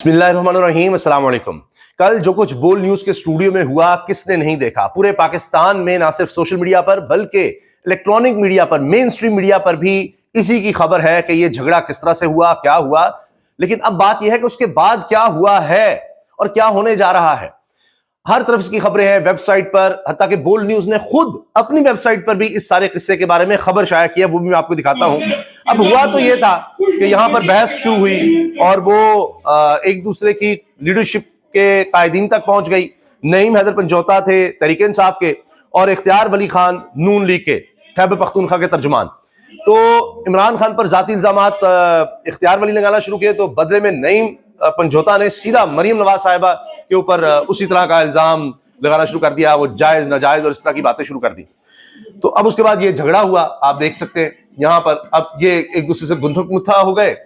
बिस्मिल्लाहिर्रहमानिर्रहीम, अस्सलाम वालेकुम। कल जो कुछ बोल न्यूज के स्टूडियो में हुआ किसने नहीं देखा। पूरे पाकिस्तान में ना सिर्फ सोशल मीडिया पर बल्कि इलेक्ट्रॉनिक मीडिया पर, मेन स्ट्रीम मीडिया पर भी इसी की खबर है कि ये झगड़ा किस तरह से हुआ, क्या हुआ। लेकिन अब बात यह है कि उसके बाद क्या हुआ है और क्या होने जा रहा है। हर तरफ इसकी खबरें हैं वेबसाइट पर, हत्ता कि बोल न्यूज ने खुद अपनी वेबसाइट पर भी इस सारे किस्से के बारे में खबर शाया की है, वो भी मैं आपको दिखाता हूं। अब हुआ तो ये था कि यहां पर बहस शुरू हुई और वो एक दूसरे की लीडरशिप के कायदीन तक पहुंच गई। नईम हैदर पंजोता थे तहरीक इंसाफ के और इख्तियार वली खान नून लीग के, खैबर पख्तूनख्वा के तर्जुमान। तो इमरान खान पर जाती इल्जामात इख्तियार वली लगाना शुरू किए, तो बदले में नईम पंजोता ने सीधा मरियम नवाज साहिबा के ऊपर उसी तरह का इल्जाम लगाना शुरू कर दिया। वो जायज नाजायज और इस तरह की बातें शुरू कर दी। तो अब उसके बाद ये झगड़ा हुआ, आप देख सकते हैं यहां पर। अब ये एक दूसरे से गुंथक मुत्था हो गए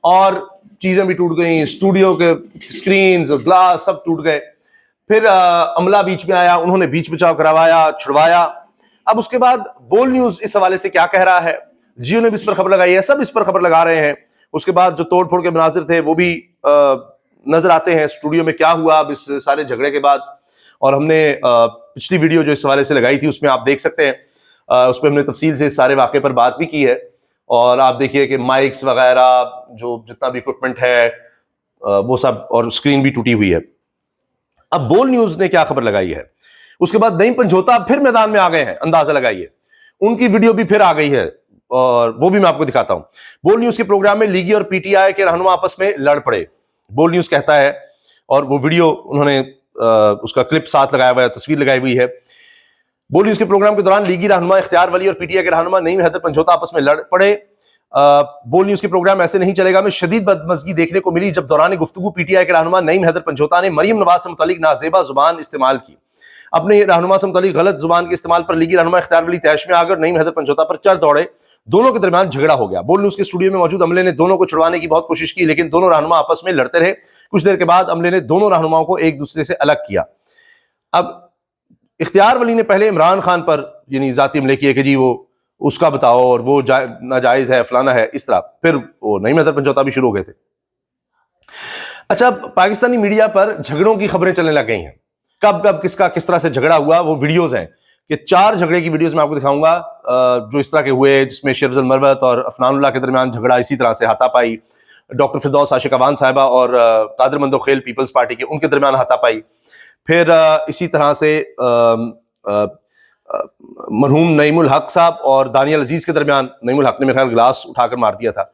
और चीजें भी टूट गई, स्टूडियो के स्क्रीन्स और ग्लास सब टूट गए। फिर अमला बीच में आया, उन्होंने बीच बचाव करवाया, छुड़वाया। अब उसके बाद बोल न्यूज इस हवाले से क्या कह रहा है, जियो ने भी इस पर खबर लगाई है, सब इस पर खबर लगा रहे हैं। उसके बाद जो तोड़ फोड़ के मनाजिर थे वो भी नजर आते हैं स्टूडियो में क्या हुआ अब इस सारे झगड़े के बाद। और हमने पिछली वीडियो जो इस हवाले से लगाई थी उसमें आप देख सकते हैं, उसमें हमने तफसील से इस सारे वाक़े पर बात भी की है। और आप देखिए कि माइक्स वगैरह जो जितना भी इक्विपमेंट है वो सब, और स्क्रीन भी टूटी हुई है। अब बोल न्यूज ने क्या खबर लगाई है, उसके बाद नईम पंजोता फिर मैदान में आ गए हैं, अंदाजा लगाइए। उनकी वीडियो भी फिर आ गई है और वो भी मैं आपको दिखाता हूं। बोल न्यूज के प्रोग्राम में लीगी और पीटीआई के रहनुमा आपस में लड़ पड़े, बोल न्यूज कहता है। और वो वीडियो उन्होंने उसका क्लिप साथ लगाया हुआ है, तस्वीर लगाई हुई है। बोल न्यूज के प्रोग्राम के दौरान लीगी रहनुमा इख्तियार वली और पीटीआई के रहनुमा नईम हैदर पंजोता आपस में लड़ पड़े। बोल न्यूज के प्रोग्राम ऐसे नहीं चलेगा में शदीद बदमज़गी देखने को मिली जब दौरान गुफ्तगू पीटीआई के रहनुमा नईम हैदर पंजोता ने मरियम नवाज से मुतालिक नाजेबा जुबान इस्तेमाल की। अपने रहनुमा से मुतालिक गलत जुबान के इस्तेमाल पर लीगी रहनुमा इख्तियार वली तैश में आकर नईम हैदर पंजोता पर चढ़ दौड़े। दोनों के दरमियान झगड़ा हो गया। बोल न्यूज के स्टूडियो में मौजूद अमले ने दोनों को छुड़वाने की बहुत कोशिश की, लेकिन दोनों रहनुमा आपस में लड़ते रहे। कुछ देर के बाद अमले ने दोनों रहनुमाओं को एक दूसरे से अलग किया। अब इख्तियार वली ने पहले इमरान खान पर यानी जाती हमले किए कि जी वो उसका बताओ और वो नाजायज है, फलाना है, इस तरह। फिर वो नईम हैदर पंजोता भी शुरू हो गए थे। अच्छा, पाकिस्तानी मीडिया पर झगड़ों की खबरें चलने लग गई हैं। कब कब किसका किस तरह से झगड़ा हुआ, वो वीडियोज हैं कि 4 झगड़े की वीडियोस मैं आपको दिखाऊंगा जो इस तरह के हुए, जिसमें शेरफजल मरवत और अफनानुल्लाह के दरमियान झगड़ा इसी तरह से हाथापाई, डॉक्टर फिरदौस आशिक अवान साहिबा और कादिर मंदोखेल पीपल्स पार्टी के, उनके दरमियान हाथापाई। फिर इसी तरह से मरहूम नईमुल हक साहब और दानियल अजीज के दरमियान नईमुल हक ने मेरे ख्याल गिलास उठाकर मार दिया था।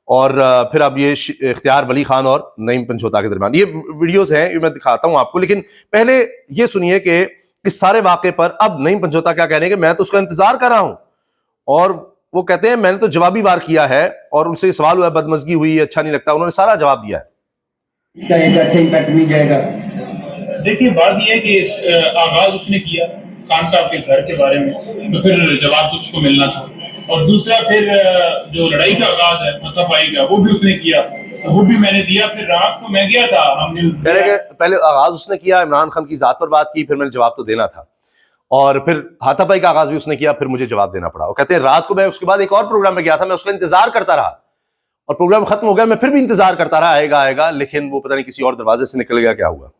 और फिर अब ये इख्तियार वली खान और नईम पंजोता के दरमियान ये वीडियोस हैं, ये मैं दिखाता हूं आपको। लेकिन पहले ये सुनिए कि इस सारे वाक़े पर अब नईम पंजोता क्या कह रहे हैं कि मैं तो उसका इंतजार कर रहा हूं। और वो कहते हैं मैंने तो जवाबी वार किया है, और उनसे सवाल हुआ बदमज़गी हुई, अच्छा नहीं लगता, उन्होंने सारा जवाब दिया है। इसका एक अच्छा इम्पैक्ट नहीं जाएगा। देखिए, बात यह है कि आगाज उसने किया खान साहब के घर के बारे में, तो फिर जवाब तो उसको मिलना था। और दूसरा फिर जो लड़ाई का आगाज है हाथापाई का, वो भी उसने किया, तो वो भी मैंने दिया। फिर रात को मैं गया था, हमने पहले आगाज उसने किया, इमरान खान की जात पर बात की, फिर मैंने जवाब तो देना था। और फिर हाथापाई का आगाज भी उसने किया, फिर मुझे जवाब देना पड़ा। और कहते हैं रात को मैं उसके बाद एक और प्रोग्राम में गया था, मैं उसका इंतजार करता रहा और प्रोग्राम खत्म हो गया, मैं फिर भी इंतजार करता रहा, आएगा आएगा, लेकिन वो पता नहीं किसी और दरवाजे से निकल गया, क्या हुआ।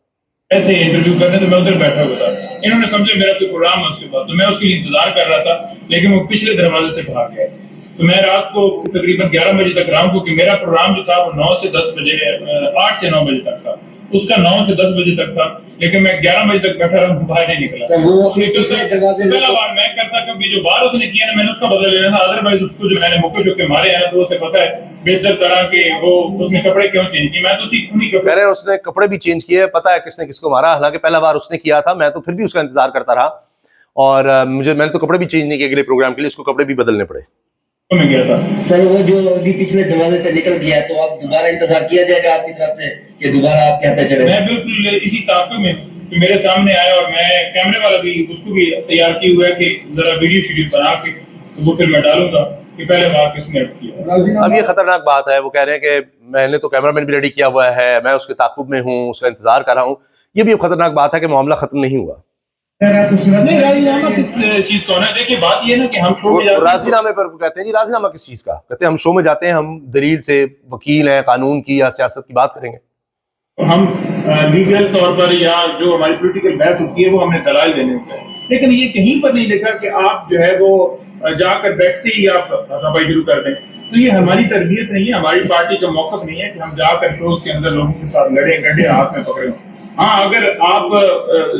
थे इंटरव्यू करने, तो मैं उधर बैठा हुआ था। इन्होंने समझे मेरा कोई प्रोग्राम है उसके बाद, तो मैं उसके लिए इंतजार कर रहा था, लेकिन वो पिछले दरवाजे से भाग गया। तो मैं रात को तकरीबन 11 बजे तक रहा हूं, क्योंकि मेरा प्रोग्राम जो था वो 9 से 10 बजे 8 से 9 बजे तक था, उसका 9 से 10 बजे तक था। लेकिन मैं 11 बजे तक बैठा रहा, बाहर नहीं निकला। पहला बार मैं करता, क्योंकि जो बार उसने किया ना, मैंने उसका बदला लेना था। अदरवाइज उसको जो मैंने मुक्के शुक्के मारे हैं, तो उसे पता है बेहतर तरह के वो उसने कपड़े क्यों चेंज किए। मैं तो उन्हीं कपड़े, उसने कपड़े भी चेंज किए, पता है किसने किसको मारा। हालांकि पहला बार उसने किया था, मैं तो फिर भी उसका इंतजार करता रहा। और मैंने तो कपड़े भी चेंज नहीं किए अगले प्रोग्राम के लिए, उसको कपड़े भी बदलने पड़े। में गया था सर, वो जो अभी पिछले दरवाजे से निकल गया, तो अब दोबारा इंतजार किया जाएगा आपकी तरफ से कि दोबारा आप कहते चले? मैं बिल्कुल इसी ताक़ुब में कि मेरे सामने आया, और मैं कैमरे वाला भी उसको भी तैयार किया हुआ है कि जरा वीडियो शेड्यूल बना के वो फिर मैं डालूंगा कि पहले वहां किसने किया। अब ये खतरनाक बात है, वो कह रहे हैं कि मैंने तो कैमरामैन भी रेडी किया हुआ है, मैं उसके ताक़ुब में हूँ, उसका इंतजार कर रहा हूँ। ये भी खतरनाक बात है कि मामला खत्म नहीं हुआ। राजीनामा किस चीज का होना है? देखिए, बात ये है ना कि हम शो में जाते हैं, राजीनामे पर कहते हैं जी, राजीनामा किस चीज का? कहते हैं हम शो में जाते हैं, हम दलील से, वकील हैं, कानून की या सियासत की बात करेंगे। ہم لیگل طور پر یا جو ہماری پولیٹیکل بحث ہوتی ہے وہ ہمیں دلائل دینے ہوتے ہیں، لیکن یہ کہیں پر نہیں لکھا کہ آپ جو ہے وہ جا کر بیٹھتے ہی آپ ہاتھاپائی شروع کر دیں. تو یہ ہماری تربیت نہیں ہے، ہماری پارٹی کا موقف نہیں ہے کہ ہم جا کر شوز کے اندر لوگوں کے ساتھ لڑیں، ڈنڈے ہاتھ میں پکڑیں. ہاں اگر آپ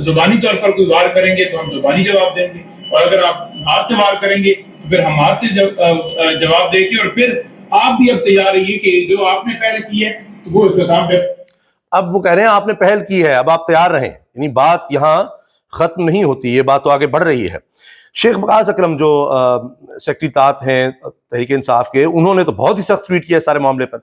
زبانی طور پر کوئی وار کریں گے تو ہم زبانی جواب دیں گے، اور اگر آپ ہاتھ سے وار کریں گے تو پھر ہم ہاتھ سے جواب دیں گے، اور پھر آپ بھی اب تیار رہیے کہ جو آپ نے پہل کی ہے وہ اختتام پہ. اب وہ کہہ رہے ہیں آپ نے پہل کی ہے، اب آپ تیار رہیں، یعنی بات یہاں ختم نہیں ہوتی، یہ بات تو آگے بڑھ رہی ہے. شیخ بقاس اکرم جو سیکٹری طاط ہیں تحریک انصاف کے، انہوں نے تو بہت ہی سخت ٹویٹ کیا ہے سارے معاملے پر.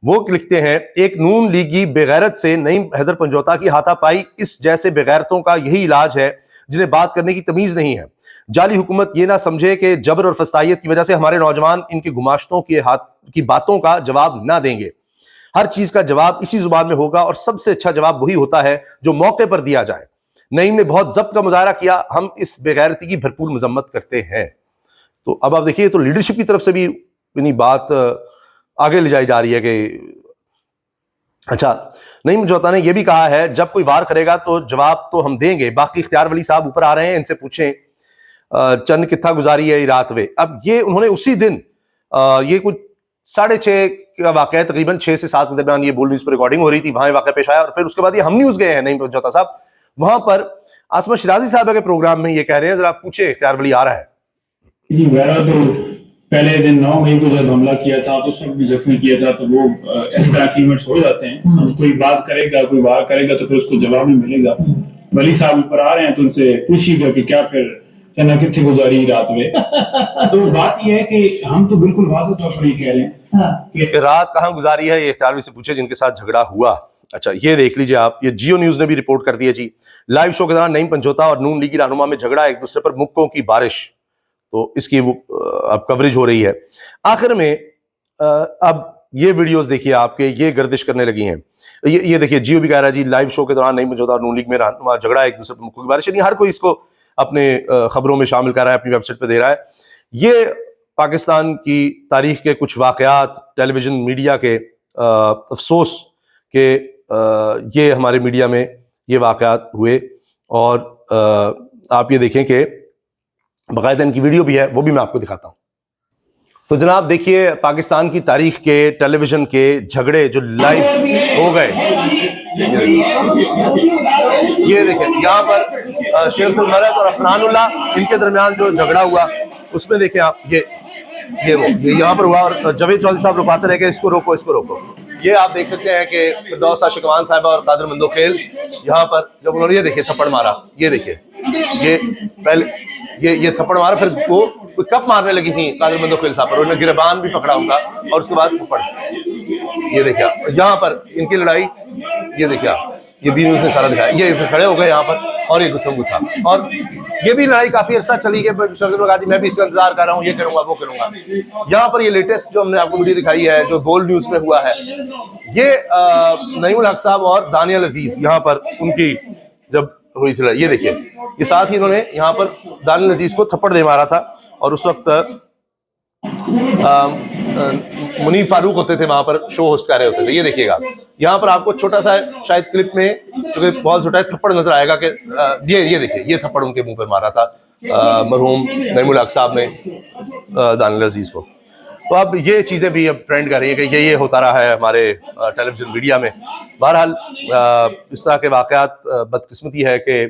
وہ لکھتے ہیں ایک نون لیگی بغیرت سے نعیم حیدر پنجوتا کی ہاتھا پائی اس جیسے بغیرتوں کا یہی علاج ہے جنہیں بات کرنے کی تمیز نہیں ہے. جعلی حکومت یہ نہ سمجھے کہ جبر اور فسطائیت کی وجہ سے ہمارے نوجوان ان کی گماشتوں کی باتوں کا جواب نہ دیں گے. ہر چیز کا جواب اسی زبان میں ہوگا، اور سب سے اچھا جواب وہی ہوتا ہے جو موقع پر دیا جائے. نعیم نے بہت ضبط کا مظاہرہ کیا، ہم اس بغیرتی کی بھرپور مذمت کرتے ہیں. تو اب آپ دیکھیے تو لیڈرشپ کی طرف سے بھی یعنی بات آگے لے جائی جا رہی ہے کہ اچھا نعیم پنجوتا نے یہ بھی کہا ہے جب کوئی وار کرے گا تو جواب تو ہم دیں گے. باقی اختیار ولی صاحب اوپر آ رہے ہیں، ان سے پوچھیں چند کتھا گزاری ہے رات وے. اب یہ انہوں نے اسی دن یہ کچھ 6:30 کا واقعہ ہے، تقریباً 6 سے 7 کے درمیان یہ بول نیوز پر ریکارڈنگ ہو رہی تھی، وہاں واقعہ پیش آیا، اور پھر اس کے بعد یہ ہم نیوز گئے ہیں نعیم پنجوتا صاحب وہاں پر عاصمہ شیرازی صاحبہ کے پروگرام میں یہ کہہ رہے ہیں. ذرا پوچھیں اختیار ولی آ رہا ہے. جی میرا تو پہلے دن 9 مئی کو جب حملہ کیا تھا تو اس وقت بھی زخمی کیا تھا، تو وہ اس طرح کی ایونٹس ہو جاتے ہیں. کوئی بات کرے گا، کوئی وار کرے گا تو پھر اس کو جواب نہیں ملے گا. ولی صاحب اوپر آ رہے ہیں تو ان سے پوچھیے گا کہ کیا پھر چنا کتنے گزاری رات میں. تو بات یہ ہے کہ ہم تو بالکل واضح طور پر یہ کہہ رہے ہیں کہ رات کہاں گزاری ہے. یہ اختیار ولی سے پوچھے جن کے ساتھ جھگڑا ہوا. اچھا یہ دیکھ لیجئے آپ، یہ جیو نیوز نے بھی رپورٹ کر دیا جی. لائیو شو کے دوران نعیم پنجوتا اور نون لیگی رہنما میں جھگڑا، ایک دوسرے پر مکوں کی بارش. تو اس کی اب کوریج ہو رہی ہے. آخر میں اب یہ ویڈیوز دیکھیے آپ کے، یہ گردش کرنے لگی ہیں. یہ دیکھیے جیو بھی کہہ رہا ہے جی لائیو شو کے دوران نعیم پنجوتا اور نون لیگ میں رہنما جھگڑا، ایک دوسرے پر مکوں کی بارش. یعنی ہر کوئی اس کو اپنے خبروں میں شامل کر رہا ہے، اپنی ویب سائٹ پہ دے رہا ہے. یہ پاکستان کی تاریخ کے کچھ واقعات، ٹیلی ویژن میڈیا کے افسوس کہ یہ ہمارے میڈیا میں یہ واقعات ہوئے. اور آپ یہ دیکھیں کہ باقاعدہ ان کی ویڈیو بھی ہے، وہ بھی میں آپ کو دکھاتا ہوں. تو جناب دیکھیے پاکستان کی تاریخ کے ٹیلی ویژن کے جھگڑے جو لائیو ہو گئے. یہ دیکھیں یہاں پر شیخ المرد اور افنان اللہ ان کے درمیان جو جھگڑا ہوا اس میں دیکھیں آپ یہ وہ یہاں پر ہوا، اور جاوید چودھری صاحب رکاتے رہے کہ اس کو روکو اس کو روکو. یہ آپ دیکھ سکتے ہیں کہ فردوس شکوان صاحبہ اور قادر مندوخیل یہاں پر جب انہوں نے یہ دیکھیے تھپڑ مارا. یہ دیکھیے یہ پہلے یہ تھپڑ مارا، پھر وہ کپ مارنے لگی تھیں قادر مندوخیل صاحب پر، انہوں نے گریبان بھی پکڑا ان کا، اور اس کے بعد تھپڑ. یہ دیکھیے یہاں پر ان کی لڑائی، یہ دیکھیے یہ بھی نیوز نے سارا دکھایا. یہ کھڑے ہو گئے یہاں پر اور یہ گتھم گتھا، اور یہ بھی لڑائی کافی عرصہ چلی گئی. میں بھی اس کا انتظار کر رہا ہوں، یہ کروں گا وہ کروں گا. یہاں پر یہ لیٹسٹ جو ہم نے آپ کو ویڈیو دکھائی ہے جو بول نیوز میں ہوا ہے، یہ نعیم الحق صاحب اور دانیال عزیز یہاں پر ان کی جب ہوئی تھی. یہ دیکھیے یہ ساتھ ہی انہوں نے یہاں پر دانیال عزیز کو تھپڑ دے مارا تھا، اور اس وقت منیر فاروق ہوتے تھے وہاں پر شو ہوسٹ کر رہے ہوتے تھے. یہ دیکھیے گا یہاں پر آپ کو چھوٹا سا شاید کلپ میں کیونکہ بہت چھوٹا ہے تھپڑ نظر آئے گا کہ یہ دیکھیے یہ تھپڑ ان کے منہ پر مارا تھا مرحوم نعیم الحق صاحب نے دانیال عزیز کو. تو اب یہ چیزیں بھی اب ٹرینڈ کر رہی ہیں کہ یہ ہوتا رہا ہے ہمارے ٹیلی ویژن میڈیا میں. بہرحال اس طرح کے واقعات بدقسمتی ہے کہ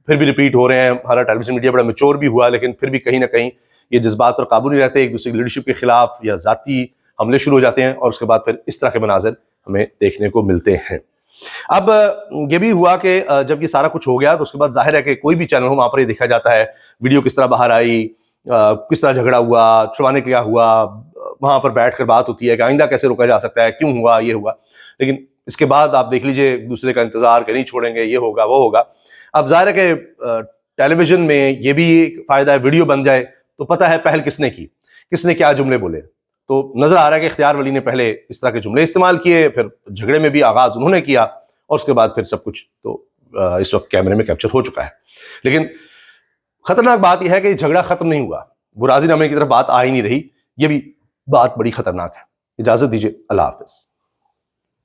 پھر بھی ریپیٹ ہو رہے ہیں. ہمارا ٹیلی ویژن میڈیا بڑا میچور بھی ہوا، لیکن پھر بھی کہیں نہ کہیں یہ جذبات پر قابو نہیں رہتے، ایک دوسرے کی لیڈرشپ کے خلاف یا ذاتی حملے شروع ہو جاتے ہیں، اور اس کے بعد پھر اس طرح کے مناظر ہمیں دیکھنے کو ملتے ہیں. اب یہ بھی ہوا کہ جب یہ سارا کچھ ہو گیا تو اس کے بعد ظاہر ہے کہ کوئی بھی چینل ہو وہاں پر یہ دیکھا جاتا ہے ویڈیو کس طرح باہر آئی، کس طرح جھگڑا ہوا، چھڑوانے کیا ہوا. وہاں پر بیٹھ کر بات ہوتی ہے کہ آئندہ کیسے روکا جا سکتا ہے، کیوں ہوا یہ ہوا. لیکن اس کے بعد آپ دیکھ لیجئے ایک دوسرے کا انتظار کہ نہیں چھوڑیں گے، یہ ہوگا وہ ہوگا. اب ظاہر ہے کہ ٹیلی ویژن میں یہ بھی فائدہ ہے، ویڈیو بن جائے تو پتہ ہے پہل کس نے کی، کس نے کیا جملے بولے. تو نظر آ رہا ہے کہ اختیار ولی نے پہلے اس طرح کے جملے استعمال کیے، پھر جھگڑے میں بھی آغاز انہوں نے کیا، اور اس کے بعد پھر سب کچھ تو اس وقت کیمرے میں کیپچر ہو چکا ہے. لیکن خطرناک بات یہ ہے کہ یہ جھگڑا ختم نہیں ہوا، وہ راضی نامے کی طرف بات آ ہی نہیں رہی. یہ بھی بات بڑی خطرناک ہے. اجازت دیجیے، اللہ حافظ.